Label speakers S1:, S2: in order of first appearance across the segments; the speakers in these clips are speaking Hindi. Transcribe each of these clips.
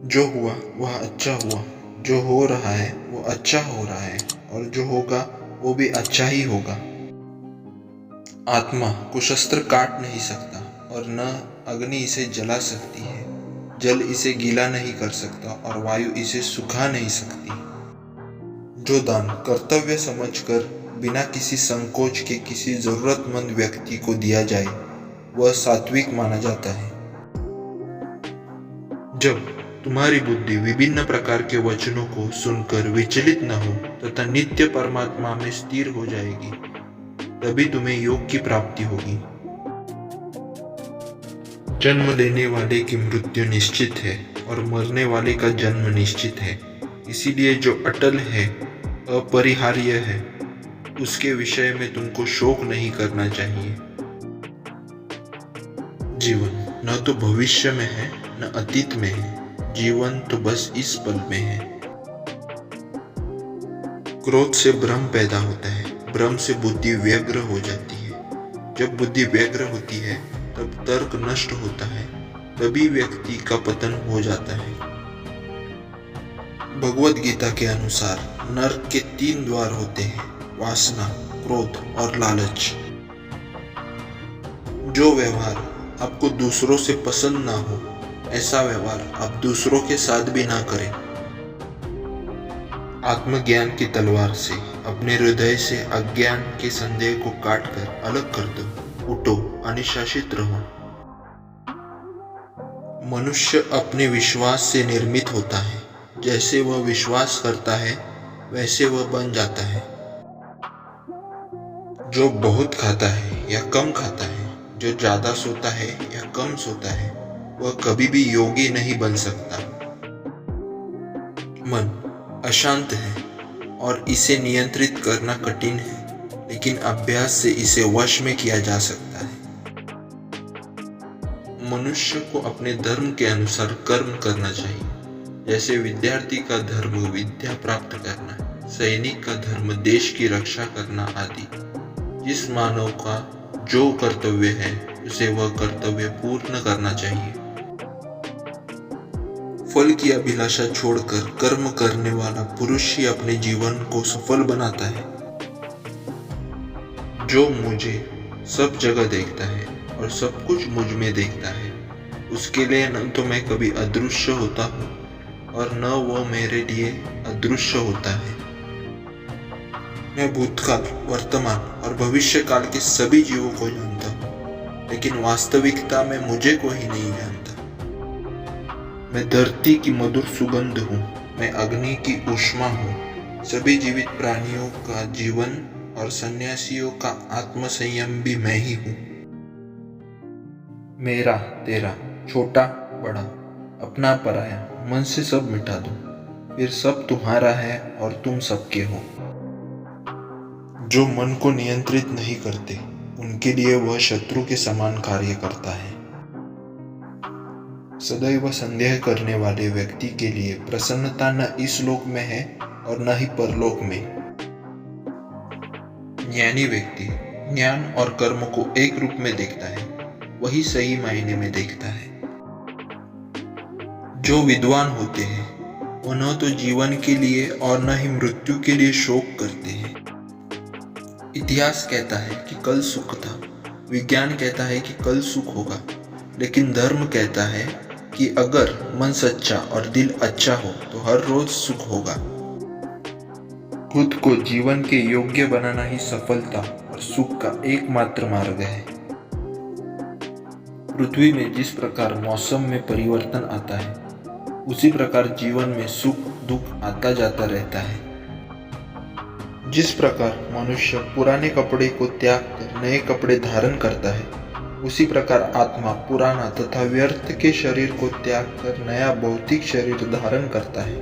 S1: जो हुआ वह अच्छा हुआ, जो हो रहा है वो अच्छा हो रहा है, और जो होगा वो भी अच्छा ही होगा। आत्मा को शस्त्र काट नहीं सकता और न अग्नि इसे जला सकती है। जल इसे गीला नहीं कर सकता और वायु इसे सुखा नहीं सकती। जो दान कर्तव्य समझकर बिना किसी संकोच के किसी जरूरतमंद व्यक्ति को दिया जाए वह सात्विक माना जाता है। जब तुम्हारी बुद्धि विभिन्न प्रकार के वचनों को सुनकर विचलित न हो तथा नित्य परमात्मा में स्थिर हो जाएगी, तभी तुम्हें योग की प्राप्ति होगी। जन्म लेने वाले की मृत्यु निश्चित है और मरने वाले का जन्म निश्चित है। इसीलिए जो अटल है, अपरिहार्य है, उसके विषय में तुमको शोक नहीं करना चाहिए। जीवन न तो भविष्य में है न अतीत में है, जीवन तो बस इस पल में है। क्रोध से भ्रम पैदा होता है, भ्रम से बुद्धि व्यग्र हो जाती है। जब बुद्धि व्यग्र होती है तब तर्क नष्ट होता है, तभी व्यक्ति का पतन हो जाता है। भगवद गीता के अनुसार नरक के 3 द्वार होते हैं: वासना, क्रोध और लालच। जो व्यवहार आपको दूसरों से पसंद ना हो, ऐसा व्यवहार आप दूसरों के साथ भी ना करें। आत्मज्ञान की तलवार से अपने हृदय से अज्ञान के संदेह को काटकर अलग कर दो। उठो, अनुशासित रहो। मनुष्य अपने विश्वास से निर्मित होता है। जैसे वह विश्वास करता है वैसे वह बन जाता है। जो बहुत खाता है या कम खाता है, जो ज्यादा सोता है या कम सोता है, वह कभी भी योगी नहीं बन सकता। मन अशांत है और इसे नियंत्रित करना कठिन है, लेकिन अभ्यास से इसे वश में किया जा सकता है। मनुष्य को अपने धर्म के अनुसार कर्म करना चाहिए। जैसे विद्यार्थी का धर्म विद्या प्राप्त करना, सैनिक का धर्म देश की रक्षा करना आदि। जिस मानव का जो कर्तव्य है उसे वह कर्तव्य पूर्ण करना चाहिए। फल की अभिलाषा छोड़कर कर्म करने वाला पुरुष ही अपने जीवन को सफल बनाता है। जो मुझे सब जगह देखता है और सब कुछ मुझ में देखता है, उसके लिए न तो मैं कभी अदृश्य होता हूँ और न वो मेरे लिए अदृश्य होता है। मैं भूतकाल, वर्तमान और भविष्य काल के सभी जीवों को जानता हूँ, लेकिन वास्तविकता में मुझे कोई नहीं जानता। मैं धरती की मधुर सुगंध हूँ, मैं अग्नि की ऊष्मा हूँ। सभी जीवित प्राणियों का जीवन और सन्यासियों का आत्मसंयम भी मैं ही हूँ। मेरा, तेरा, छोटा, बड़ा, अपना, पराया, मन से सब मिटा दो, फिर सब तुम्हारा है और तुम सबके हो। जो मन को नियंत्रित नहीं करते, उनके लिए वह शत्रु के समान कार्य करता है। सदैव संदेह करने वाले व्यक्ति के लिए प्रसन्नता न इस लोक में है और न ही परलोक में। ज्ञानी व्यक्ति ज्ञान और कर्म को एक रूप में देखता है, वही सही मायने में देखता है। जो विद्वान होते हैं वो न तो जीवन के लिए और न ही मृत्यु के लिए शोक करते हैं। इतिहास कहता है कि कल सुख था, विज्ञान कहता है कि कल सुख होगा, लेकिन धर्म कहता है कि अगर मन सच्चा और दिल अच्छा हो तो हर रोज सुख होगा। खुद को जीवन के योग्य बनाना ही सफलता और सुख का एकमात्र मार्ग है। पृथ्वी में जिस प्रकार मौसम में परिवर्तन आता है, उसी प्रकार जीवन में सुख दुख आता जाता रहता है। जिस प्रकार मनुष्य पुराने कपड़े को त्याग कर नए कपड़े धारण करता है, उसी प्रकार आत्मा पुराना तथा व्यर्थ के शरीर को त्याग कर नया भौतिक शरीर धारण करता है।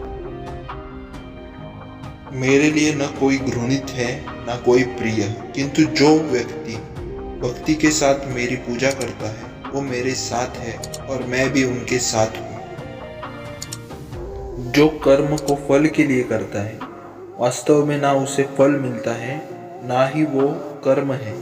S1: मेरे लिए न कोई घृणित है न कोई प्रिय, किंतु जो व्यक्ति भक्ति के साथ मेरी पूजा करता है वो मेरे साथ है और मैं भी उनके साथ हूँ। जो कर्म को फल के लिए करता है, वास्तव में ना उसे फल मिलता है ना ही वो कर्म है।